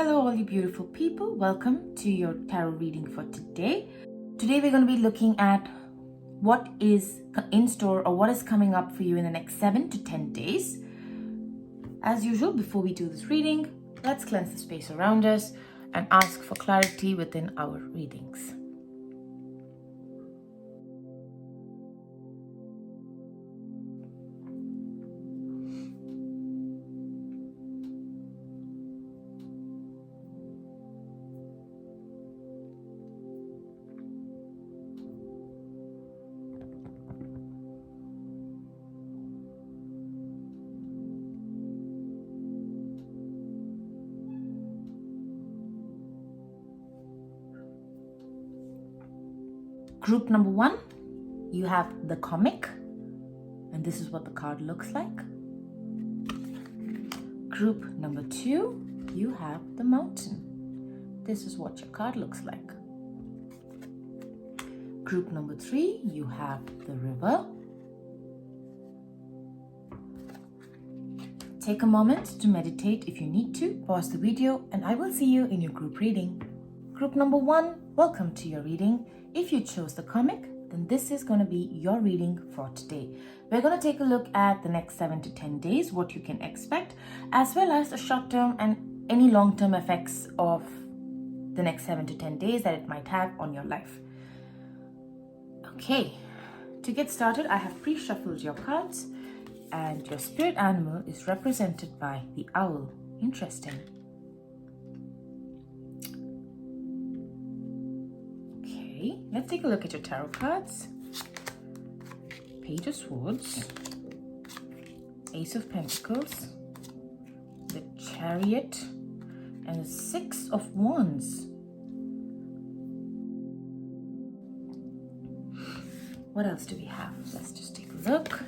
Hello, all you beautiful people. Welcome to your tarot reading for today. Today, we're going to be looking at what is in store or what is coming up for you in the next 7 to 10 days. As usual, before we do this reading, let's cleanse the space around us and ask for clarity within our readings. Group number 1, you have the comic, and this is what the card looks like. Group number 2, you have the mountain. This is what your card looks like. Group number 3, you have the river. Take a moment to meditate if you need to. Pause the video and I will see you in your group reading. Group number 1, welcome to your reading. If you chose the comic, then this is going to be your reading for today. We're going to take a look at the next 7 to 10 days, what you can expect, as well as the short-term and any long-term effects of the next 7 to 10 days that it might have on your life. Okay, to get started, I have pre-shuffled your cards and your spirit animal is represented by the owl. Interesting. Okay, let's take a look at your tarot cards. Page of Swords, Ace of Pentacles, the Chariot, and the Six of Wands. What else do we have? Let's just take a look.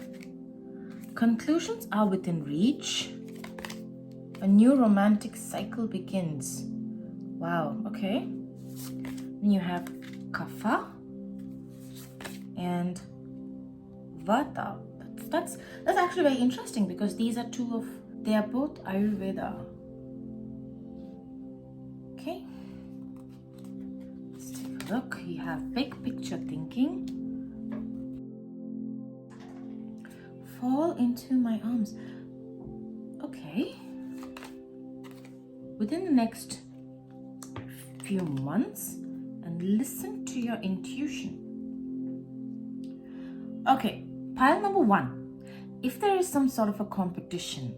Conclusions are within reach. A new romantic cycle begins. Wow, okay. Then you have Kapha and Vata. That's actually very interesting because they are both Ayurveda. Okay. Let's take a look. You have big picture thinking. Fall into my arms. Okay. Within the next few months, and listen to your intuition. Okay, pile number 1. If there is some sort of a competition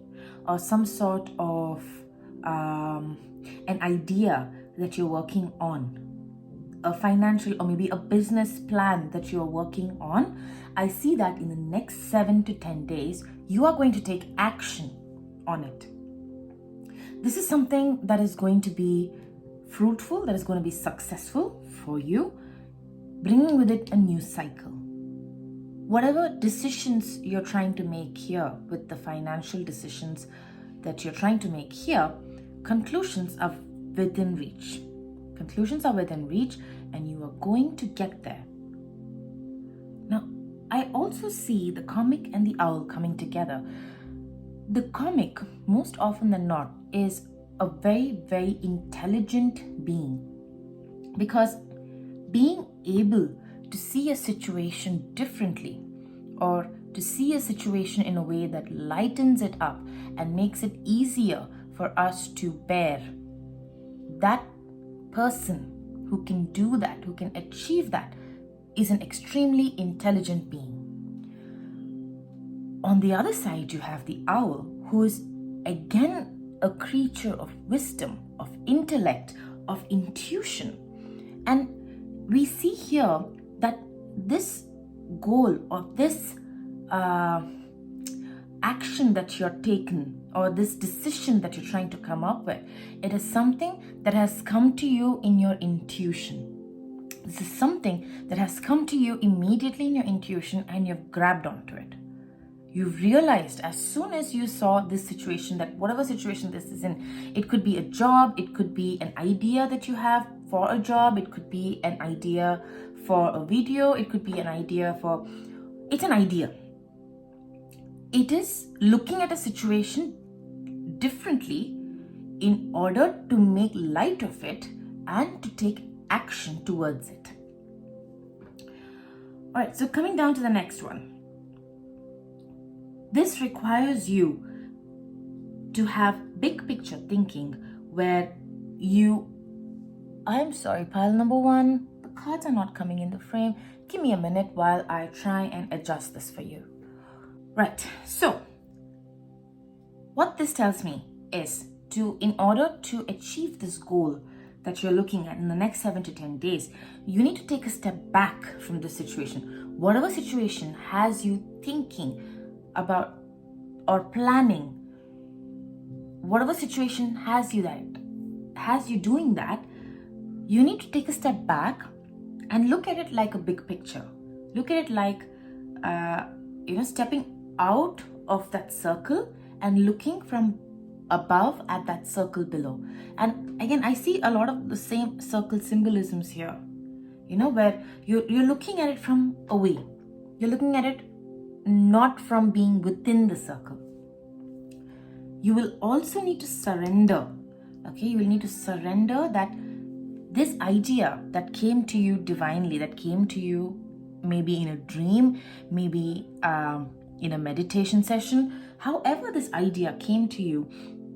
or some sort of an idea that you're working on, a financial or maybe a business plan that you're working on, I see that in the next 7 to 10 days, you are going to take action on it. This is something that is going to be fruitful, that is going to be successful for you, bringing with it a new cycle. Whatever decisions you're trying to make here, with the financial decisions that you're trying to make here, conclusions are within reach. Conclusions are within reach and you are going to get there. Now, I also see the comic and the owl coming together. The comic, most often than not, is a very, very intelligent being, because being able to see a situation differently or to see a situation in a way that lightens it up and makes it easier for us to bear, that person who can do that, who can achieve that, is an extremely intelligent being. On the other side, you have the owl, who is again a creature of wisdom, of intellect, of intuition. And we see here that this goal or this action that you're taking, or this decision that you're trying to come up with, it is something that has come to you in your intuition. This is something that has come to you immediately in your intuition and you've grabbed onto it. You realized as soon as you saw this situation that whatever situation this is in, it could be a job, it could be an idea that you have for a job, it could be an idea for a video, it could be an idea for... It's an idea. It is looking at a situation differently in order to make light of it and to take action towards it. All right, so coming down to the next one. This requires you to have big picture thinking where I'm sorry, pile number 1, the cards are not coming in the frame. Give me a minute while I try and adjust this for you. Right, so what this tells me is in order to achieve this goal that you're looking at in the next 7 to 10 days, you need to take a step back from the situation. Whatever situation has you thinking about or planning, whatever situation has you doing that, you need to take a step back and look at it like a big picture. Look at it like, stepping out of that circle and looking from above at that circle below. And again, I see a lot of the same circle symbolisms here, where you're looking at it from away. You're looking at it not from being within the circle. You will also need to surrender. Okay, you will need to surrender that this idea that came to you divinely, that came to you maybe in a dream, maybe in a meditation session, however this idea came to you,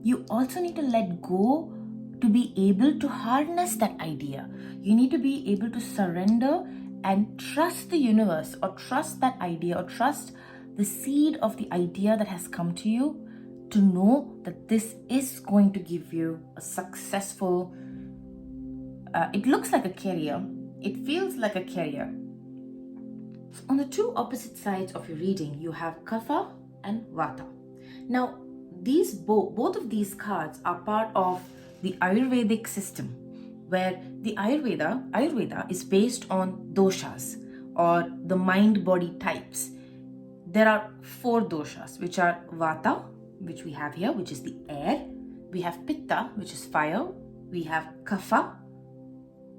you also need to let go to be able to harness that idea. You need to be able to surrender and trust the universe, or trust that idea, or trust the seed of the idea that has come to you, to know that this is going to give you a successful, it looks like a career, it feels like a career. On the two opposite sides of your reading, you have Kapha and Vata. Now, both of these cards are part of the Ayurvedic system, where the Ayurveda is based on doshas, or the mind-body types. There are 4 doshas, which are Vata, which we have here, which is the air. We have Pitta, which is fire. We have Kapha,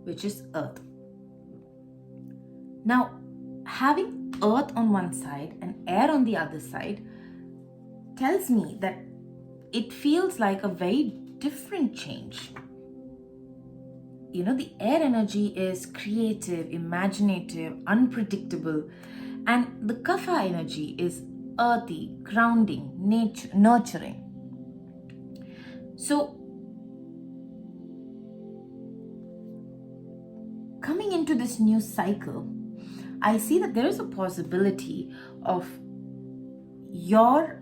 which is earth. Now, having earth on one side and air on the other side tells me that it feels like a very different change. The air energy is creative, imaginative, unpredictable, and the Kapha energy is earthy, grounding, nature, nurturing. So, coming into this new cycle, I see that there is a possibility of your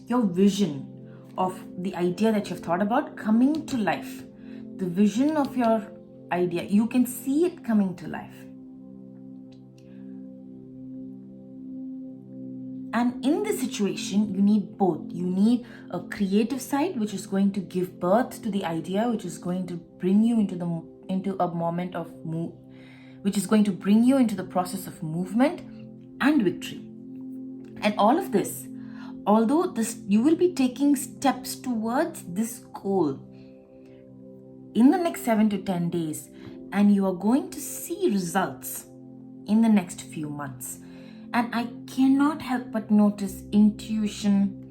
vision of the idea that you've thought about coming to life. The vision of your idea, you can see it coming to life. And in this situation, you need both. You need a creative side, which is going to give birth to the idea, which is going to bring you into a moment of which is going to bring you into the process of movement and victory. And all of this, although you will be taking steps towards this goal in the next 7 to 10 days, and you are going to see results in the next few months. And I cannot help but notice intuition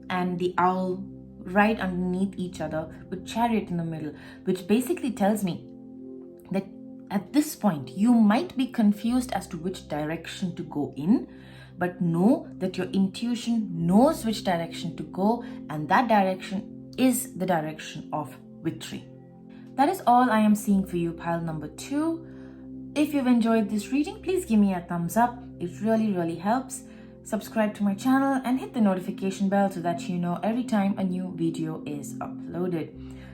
and the owl right underneath each other, with Chariot in the middle, which basically tells me that at this point you might be confused as to which direction to go in, but know that your intuition knows which direction to go, and that direction is the direction of victory. That is all I am seeing for you, pile number 2. If you've enjoyed this reading, please give me a thumbs up. It really helps. Subscribe to my channel and hit the notification bell so that you know every time a new video is uploaded.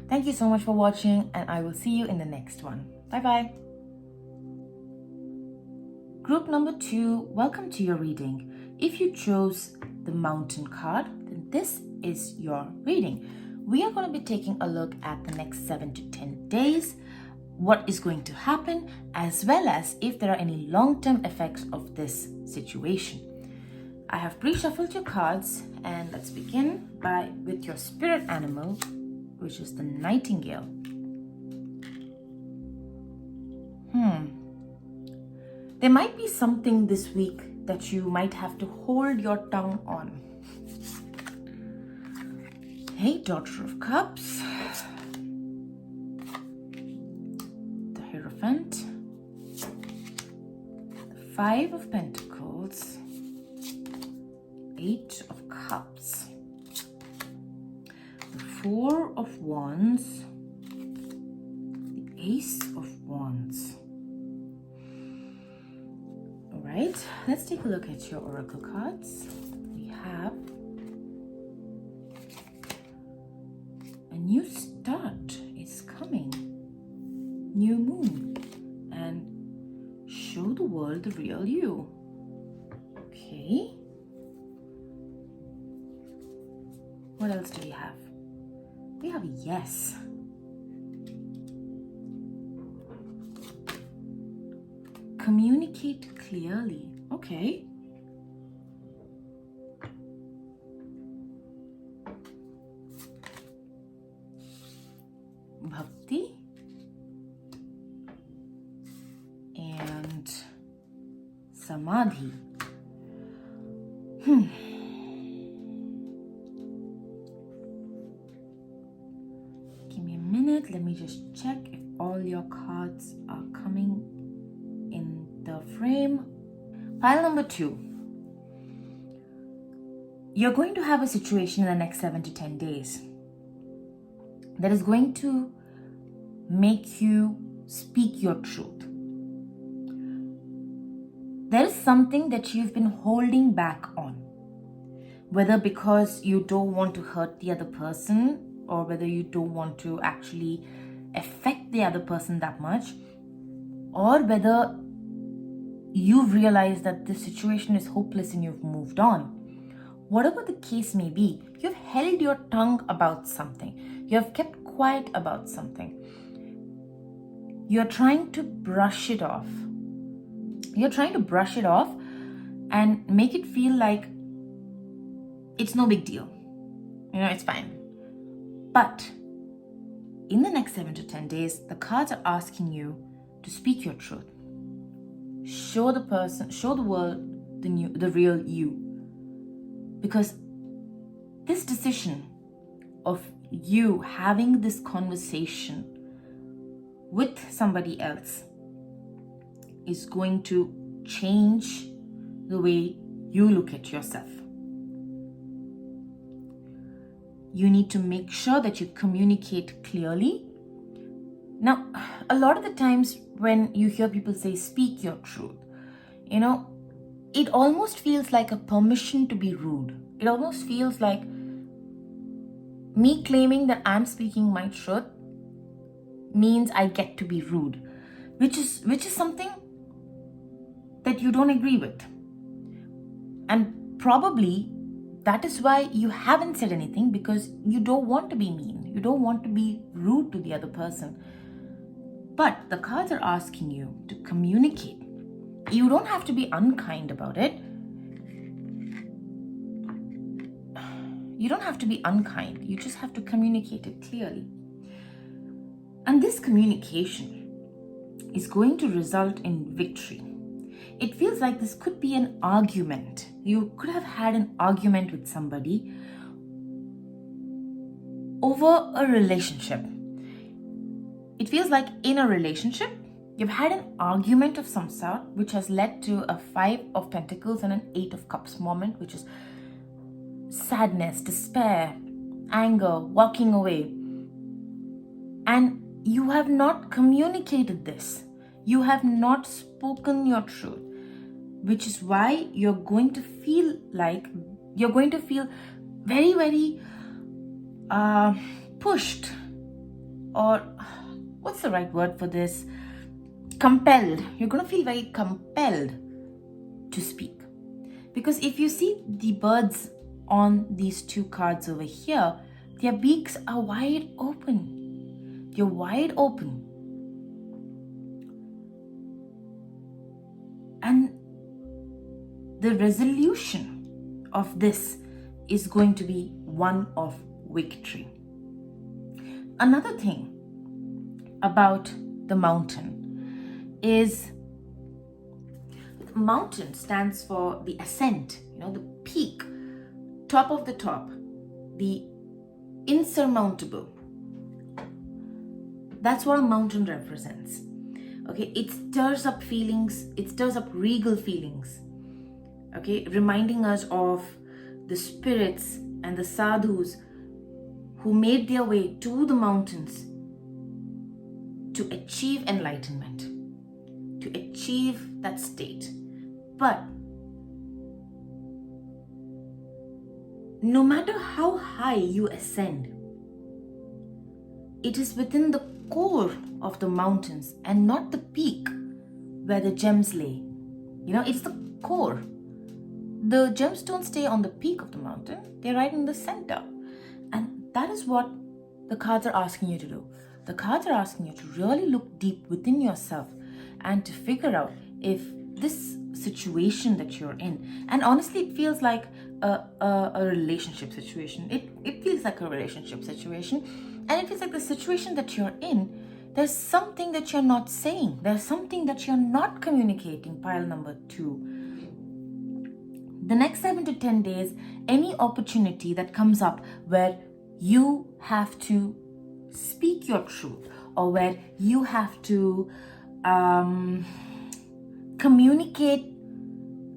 Thank you so much for watching, and I will see you in the next one. Bye-bye. Group number 2, welcome to your reading. If you chose the Mountain card, then this is your reading. We are going to be taking a look at the next 7 to 10 days, what is going to happen, as well as if there are any long-term effects of this situation. I have pre-shuffled your cards, and let's begin with your spirit animal, which is the Nightingale. There might be something this week that you might have to hold your tongue on. Okay, Daughter of Cups, the Hierophant, the Five of Pentacles, Eight of Cups, the Four of Wands, the Ace of Wands. All right, let's take a look at your oracle cards. We have a new start is coming, new moon, and show the world the real you. Okay. What else do we have? We have yes. Communicate clearly. Okay. Bhakti and Samadhi. Give me a minute. Let me just check if all your cards are coming in the frame. Pile number 2. You're going to have a situation in the next 7 to 10 days that is going to make you speak your truth. There is something that you've been holding back on, whether because you don't want to hurt the other person or whether you don't want to actually affect the other person that much, or whether you've realized that the situation is hopeless and you've moved on. Whatever the case may be, you've held your tongue about something. You have kept quiet about something. You're trying to brush it off. You're trying to brush it off and make it feel like it's no big deal. It's fine. But in the next 7 to 10 days, the cards are asking you to speak your truth. Show the world the real you. Because this decision of you having this conversation with somebody else is going to change the way you look at yourself. You need to make sure that you communicate clearly. Now, a lot of the times when you hear people say, speak your truth, it almost feels like a permission to be rude. It almost feels like me claiming that I'm speaking my truth means I get to be rude, which is something that you don't agree with. And probably that is why you haven't said anything, because you don't want to be mean. You don't want to be rude to the other person. But the cards are asking you to communicate. You don't have to be unkind about it. You don't have to be unkind. You just have to communicate it clearly. And this communication is going to result in victory. It feels like this could be an argument. You could have had an argument with somebody over a relationship. It feels like in a relationship, you've had an argument of some sort, which has led to a 5 of Pentacles and an 8 of Cups moment, which is sadness, despair, anger, walking away. And you have not communicated this. You have not spoken your truth, which is why you're going to feel very, very pushed, or what's the right word for this? Compelled. You're going to feel very compelled to speak. Because if you see the birds on these 2 cards over here, their beaks are wide open. They're wide open. And the resolution of this is going to be one of victory. Another thing about the mountain is, mountain stands for the ascent, the peak, top of the top, the insurmountable. That's what a mountain represents. Okay, it stirs up feelings, it stirs up regal feelings. Okay, reminding us of the spirits and the sadhus who made their way to the mountains to achieve enlightenment, to achieve that state. But no matter how high you ascend, it is within the core of the mountains and not the peak where the gems lay. It's the core. The gems don't stay on the peak of the mountain, they're right in the center. And that is what the cards are asking you to do. The cards are asking you to really look deep within yourself and to figure out if this situation that you're in, and honestly it feels like a relationship situation. It feels like a relationship situation. And it feels like the situation that you're in, there's something that you're not saying. There's something that you're not communicating, pile number 2. The next 7 to 10 days, any opportunity that comes up where you have to speak your truth or where you have to communicate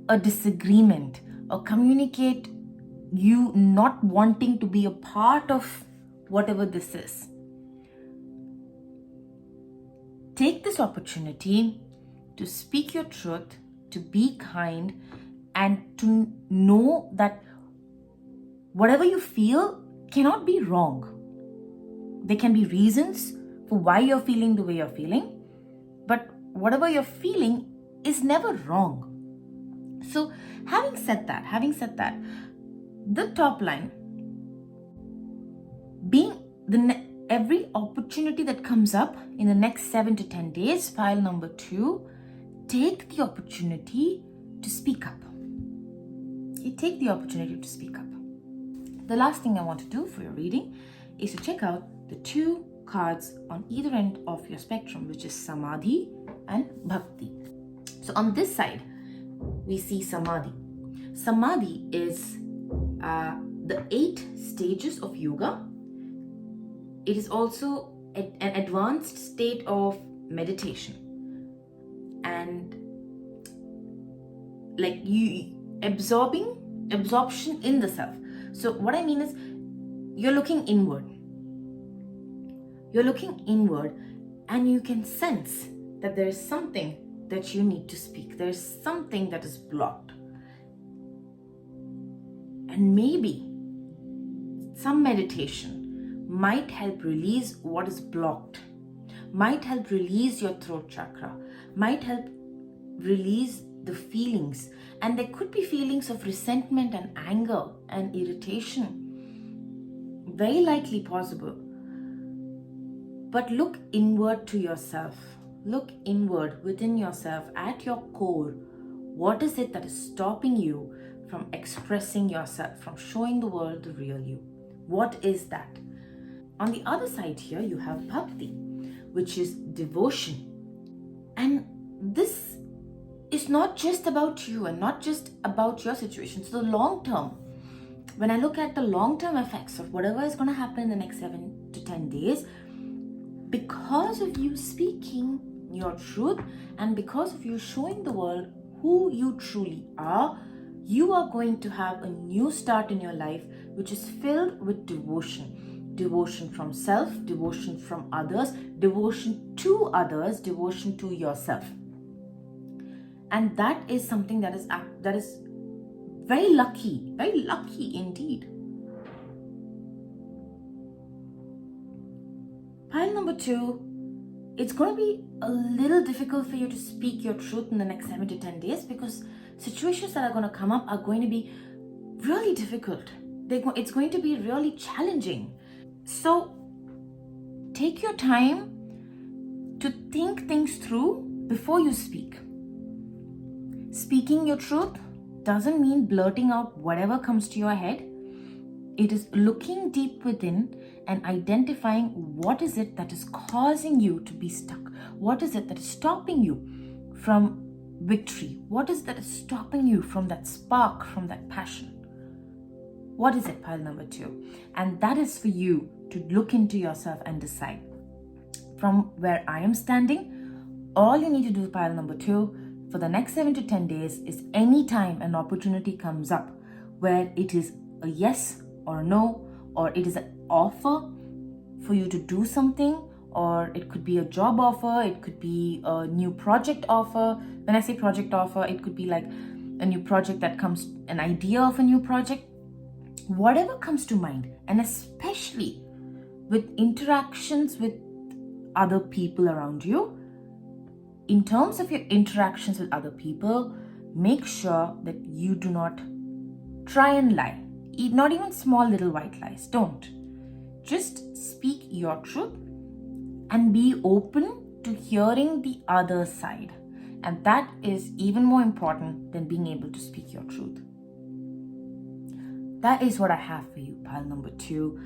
a disagreement or communicate you not wanting to be a part of whatever this is. Take this opportunity to speak your truth, to be kind, and to know that whatever you feel cannot be wrong. There can be reasons for why you're feeling the way you're feeling, but whatever you're feeling is never wrong. So having said that, the top line, being every opportunity that comes up in the next 7 to 10 days, file number 2, take the opportunity to speak up. You take the opportunity to speak up. The last thing I want to do for your reading is to check out the 2 cards on either end of your spectrum, which is Samadhi and Bhakti. So on this side, we see Samadhi. Samadhi is the 8 stages of yoga. It is also an advanced state of meditation, and like absorption in the self. So what I mean is, you're looking inward. You're looking inward, and you can sense that there is something that you need to speak. There's something that is blocked, and maybe some meditation might help release what is blocked, might help release your throat chakra, might help release the feelings. And there could be feelings of resentment and anger and irritation, very likely possible. But look inward to yourself. Look inward within yourself, at your core. What is it that is stopping you from expressing yourself, from showing the world the real you? What is that? On the other side here, you have Bhakti, which is devotion. And this is not just about you and not just about your situation. So the long term, when I look at the long-term effects of whatever is going to happen in the next 7 to 10 days, because of you speaking your truth and because of you showing the world who you truly are, you are going to have a new start in your life, which is filled with devotion. Devotion from self, devotion from others, devotion to others, devotion to yourself. And that is something that is very lucky indeed. Pile number 2, it's going to be a little difficult for you to speak your truth in the next 7 to 10 days because situations that are going to come up are going to be really difficult. It's going to be really challenging. So take your time to think things through before you speak. Speaking your truth doesn't mean blurting out whatever comes to your head. It is looking deep within and identifying what is it that is causing you to be stuck. What is it that is stopping you from victory? What is that is stopping you from that spark, from that passion? What is it, pile number 2? And that is for you to look into yourself and decide. From where I am standing, all you need to do, pile number 2, for the next 7 to 10 days is anytime an opportunity comes up where it is a yes or a no, or it is an offer for you to do something, or it could be a job offer, it could be a new project offer. When I say project offer, it could be like a new project that comes, an idea of a new project, whatever comes to mind. And especially with interactions with other people around you, in terms of your interactions with other people, make sure that you do not try and lie. Not even small little white lies. Don't. Just speak your truth and be open to hearing the other side. And that is even more important than being able to speak your truth. That is what I have for you, pile number 2.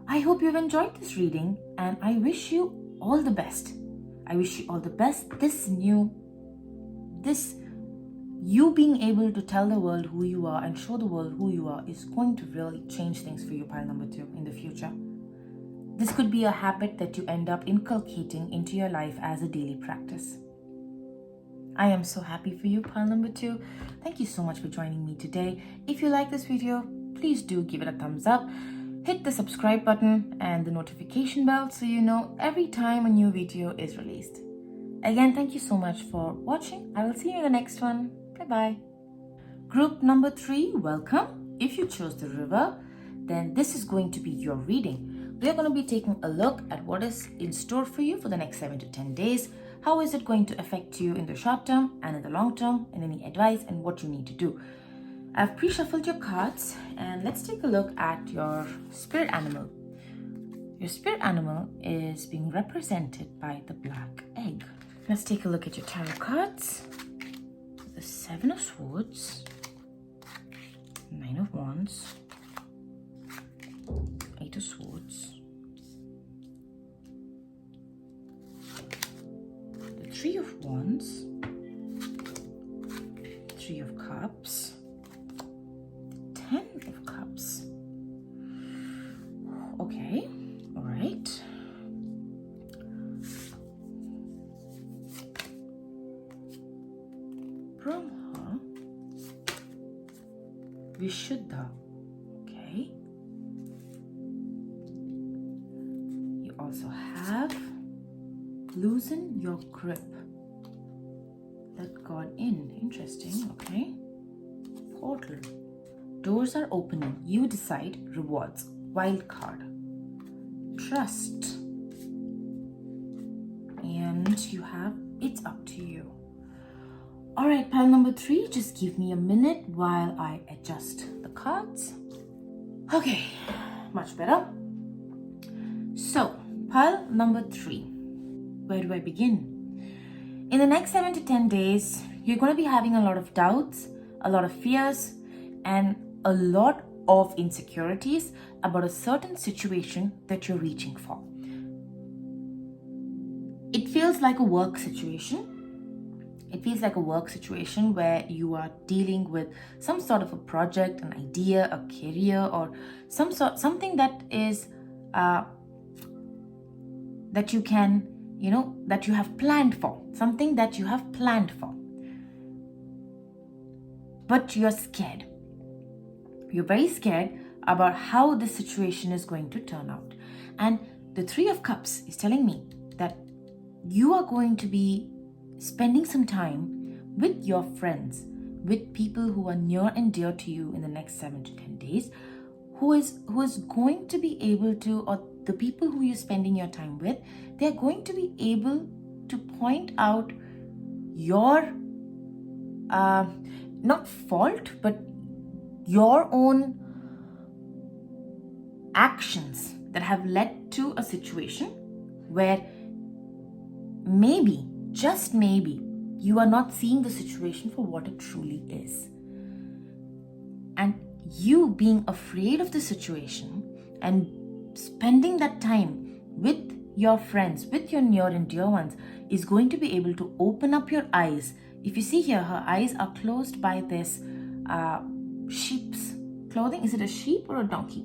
I hope you've enjoyed this reading, and I wish you all the best. I wish you all the best. You being able to tell the world who you are and show the world who you are is going to really change things for you, pile number 2, in the future. This could be a habit that you end up inculcating into your life as a daily practice. I am so happy for you, pile number 2. Thank you so much for joining me today. If you like this video, please do give it a thumbs up. Hit the subscribe button and the notification bell so you know every time a new video is released. Again, thank you so much for watching. I will see you in the next one. Bye-bye. Group number 3, welcome. If you chose the river, then this is going to be your reading. We are going to be taking a look at what is in store for you for the next 7 to 10 days. How is it going to affect you in the short term and in the long term, and any advice and what you need to do. I've pre-shuffled your cards, and let's take a look at your spirit animal. Your spirit animal is being represented by the black egg. Let's take a look at your tarot cards. The 7 of Swords, 9 of Wands, 8 of Swords, the 3 of Wands, 3 of Cups, 10 of Cups. Okay, all right. Brahma, Vishuddha. Okay. You also have loosen your grip. Let God in. Interesting. Okay. Portal. Doors are opening. You decide. Rewards. Wild card. Trust. And you have it's up to you. All right, pile number 3, just give me a minute while I adjust the cards. Okay, much better. So, pile number 3, where do I begin? In the next 7 to 10 days, you're going to be having a lot of doubts, a lot of fears, and a lot of insecurities about a certain situation that you're reaching for. It feels like a work situation. It feels like a work situation where you are dealing with some sort of a project, an idea, a career, or something that is that you can, that you have planned for, something that you have planned for. But you're scared. You're very scared about how this situation is going to turn out. And the 3 of Cups is telling me that you are going to be spending some time with your friends, with people who are near and dear to you in the next 7 to 10 days, who is going to be able to, or the people who you're spending your time with, they're going to be able to point out your, not fault, but your own actions that have led to a situation where maybe, just maybe, you are not seeing the situation for what it truly is. And you being afraid of the situation and spending that time with your friends, with your near and dear ones, is going to be able to open up your eyes. If you see here, her eyes are closed by this sheep's clothing. Is it a sheep or a donkey?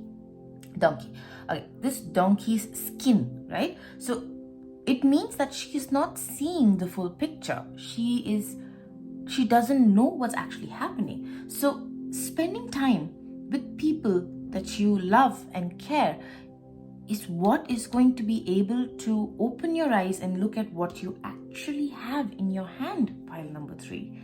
Donkey. Okay, this donkey's skin, right? So it means that she's not seeing the full picture. She doesn't know what's actually happening. So spending time with people that you love and care is what is going to be able to open your eyes and look at what you actually have in your hand. Pile number 3.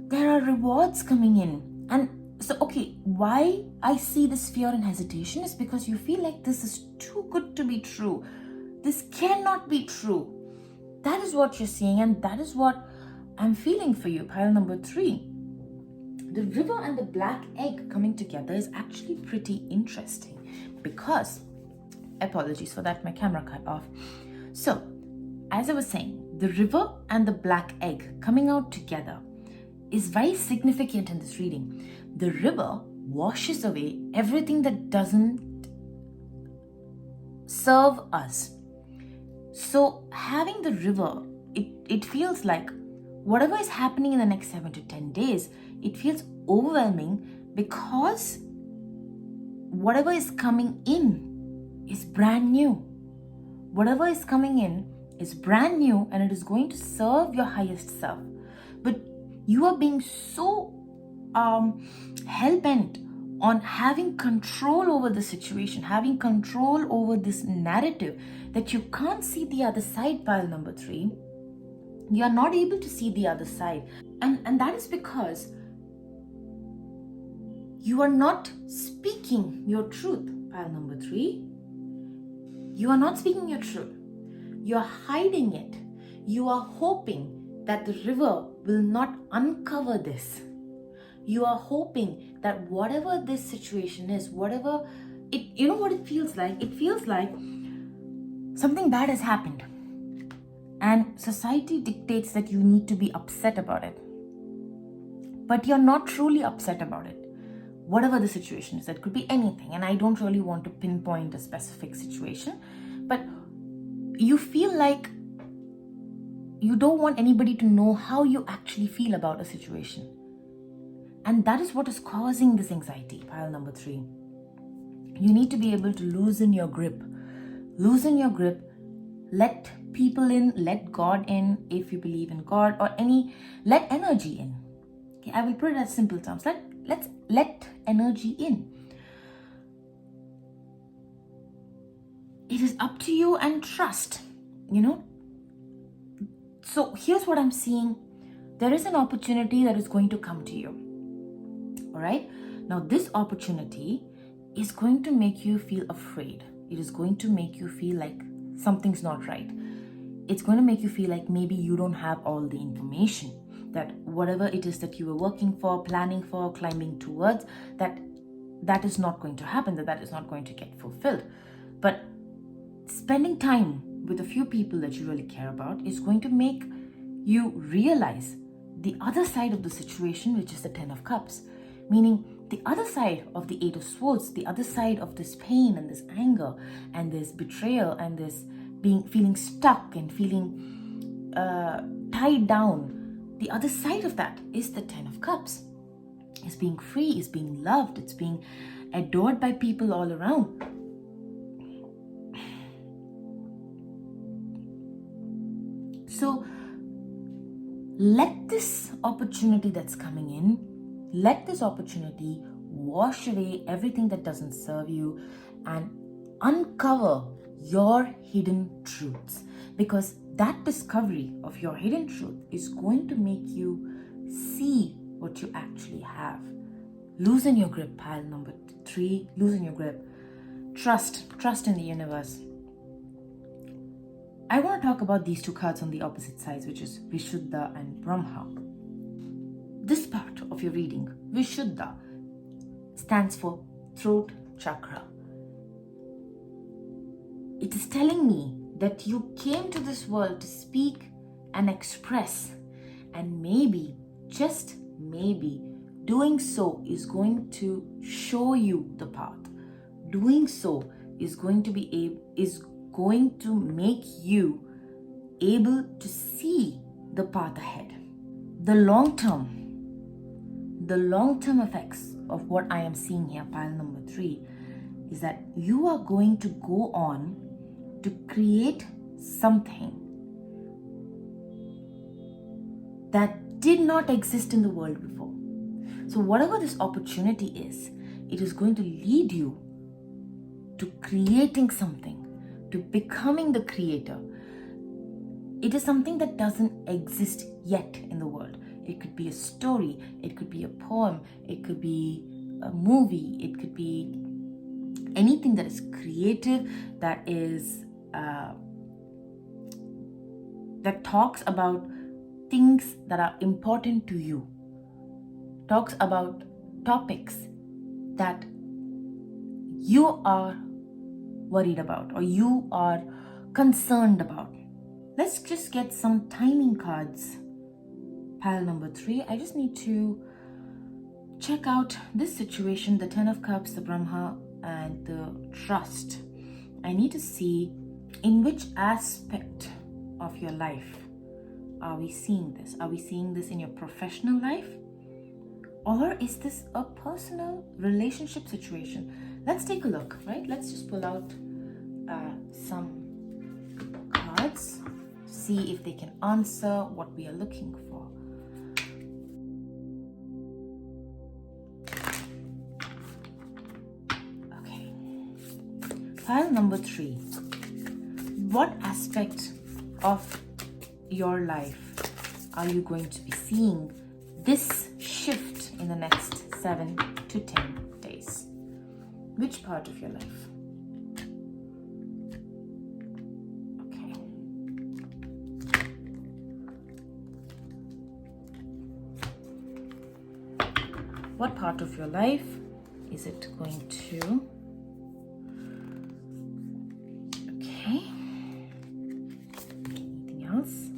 There are rewards coming in. And so, okay, why I see this fear and hesitation is because you feel like this is too good to be true. This cannot be true. That is what you're seeing, and that is what I'm feeling for you. Pile number 3. The river and the black egg coming together is actually pretty interesting because, apologies for that, my camera cut off. So, as I was saying, the river and the black egg coming out together is very significant in this reading. The river washes away everything that doesn't serve us. So having the river, it feels like whatever is happening in the next 7 to 10 days, it feels overwhelming because whatever is coming in is brand new. Whatever is coming in is brand new and it is going to serve your highest self. But you are being so hell-bent on having control over the situation, having control over this narrative, that you can't see the other side. Pile number 3. You are not able to see the other side. And that is because you are not speaking your truth. Pile number 3. You are not speaking your truth. You are hiding it. You are hoping that the river will not uncover this. You are hoping that whatever this situation is, whatever it, you know what it feels like? It feels like something bad has happened. And society dictates that you need to be upset about it. But you're not truly upset about it. Whatever the situation is, that could be anything. And I don't really want to pinpoint a specific situation. But you feel like you don't want anybody to know how you actually feel about a situation. And that is what is causing this anxiety. Pile number 3. You need to be able to loosen your grip. Loosen your grip. Let people in. Let God in if you believe in God, or let energy in. Okay, I will put it as simple terms. Let's let energy in. It is up to you, and trust, So here's what I'm seeing. There is an opportunity that is going to come to you. All right. Now, this opportunity is going to make you feel afraid. It is going to make you feel like something's not right. It's going to make you feel like maybe you don't have all the information, that whatever it is that you were working for, planning for, climbing towards, that is not going to happen, that is not going to get fulfilled. But spending time with a few people that you really care about is going to make you realize the other side of the situation, which is the 10 of Cups. Meaning the other side of the 8 of Swords, the other side of this pain and this anger and this betrayal and this feeling stuck and feeling tied down. The other side of that is the 10 of Cups. It's being free, it's being loved, it's being adored by people all around. So let this opportunity that's coming in, let this opportunity wash away everything that doesn't serve you and uncover your hidden truths. Because that discovery of your hidden truth is going to make you see what you actually have. Loosen your grip. Pile number 3, loosen your grip. Trust in the universe. I want to talk about these 2 cards on the opposite sides, which is Vishuddha and Brahma. This part of your reading, Vishuddha, stands for throat chakra. It is telling me that you came to this world to speak and express, and maybe, just maybe, doing so is going to show you the path. Doing so is going to make you able to see the path ahead. The long term the long-term effects of what I am seeing here, pile number 3, is that you are going to go on to create something that did not exist in the world before. So whatever this opportunity is, it is going to lead you to creating something, to becoming the creator. It is something that doesn't exist yet in the world. It could be a story, it could be a poem, it could be a movie, it could be anything that is creative, that is that talks about things that are important to you, talks about topics that you are worried about or you are concerned about. Let's just get some timing cards. Pile number 3, I just need to check out this situation, the 10 of Cups, the Brahma, and the Trust. I need to see in which aspect of your life are we seeing this? Are we seeing this in your professional life? Or is this a personal relationship situation? Let's take a look, right? Let's just pull out some cards, see if they can answer what we are looking for. Okay. Pile number 3. What aspect of your life are you going to be seeing this shift in the next 7 to 10 days? Which part of your life? Okay. What part of your life is it going to? Okay. Anything else?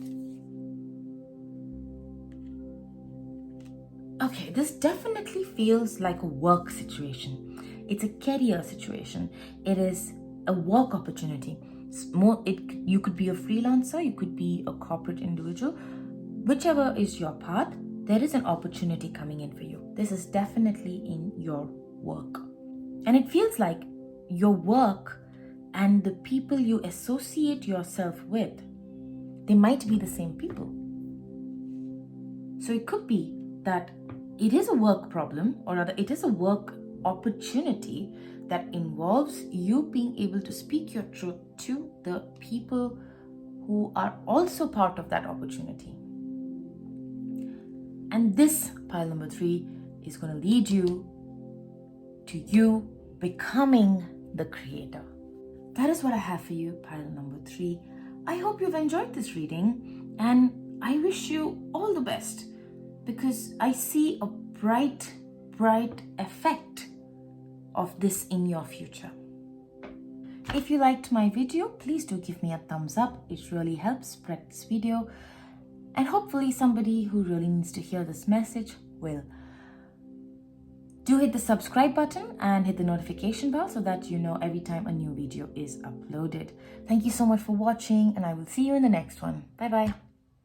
Okay, this definitely feels like a work situation. It's a career situation. It is a work opportunity. You could be a freelancer, you could be a corporate individual. Whichever is your path, there is an opportunity coming in for you. This is definitely in your work. And it feels like your work and the people you associate yourself with, they might be the same people. So it could be that it is a work problem, or rather it is a work opportunity that involves you being able to speak your truth to the people who are also part of that opportunity. And this, pile number 3, is going to lead you to you becoming the creator. That is what I have for you, pile number 3. I hope you've enjoyed this reading, and I wish you all the best, because I see a bright effect of this in your future. If you liked my video, please do give me a thumbs up. It really helps spread this video, and hopefully somebody who really needs to hear this message will. Do hit the subscribe button and hit the notification bell so that you know every time a new video is uploaded. Thank you so much for watching, and I will see you in the next one. Bye bye.